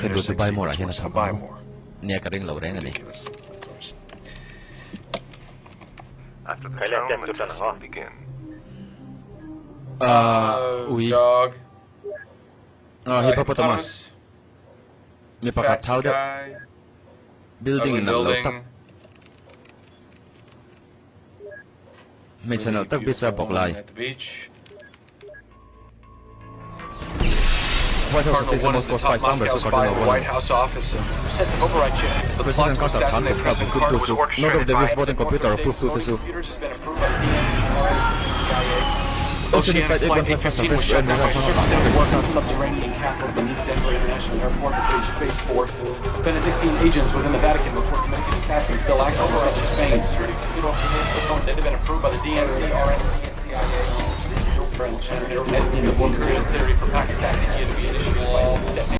can do is buy more. I can buy more. Near cutting low range. Ridiculous, of course. After the town, the testing begin. We Dog. hippopotamus. May Fat pakataw da guy. building Ugly na building. lotak. May sa lotak bit sa boklay. At the beach. White House Cardinal office 1 is Moscow the spy top somewhere, Moscow so spy in Cardinal the White 1. House office. Sets of override check. The President plot to Carter assassinate Tanto President Club Carter was good to orchestrated not of the by voting computer approved to Computers has been approved by the DNC, Oceanic Flight Flight 815 was shut down by Surface work on subterranean capital beneath Denver International Airport has reached phase 4. Benedictine agents within the Vatican report committing assassins still active in central Spain. They've been approved by the DNC, RNC, and CIA. French and editing the Korean theory for Pakistan, India to be initiated by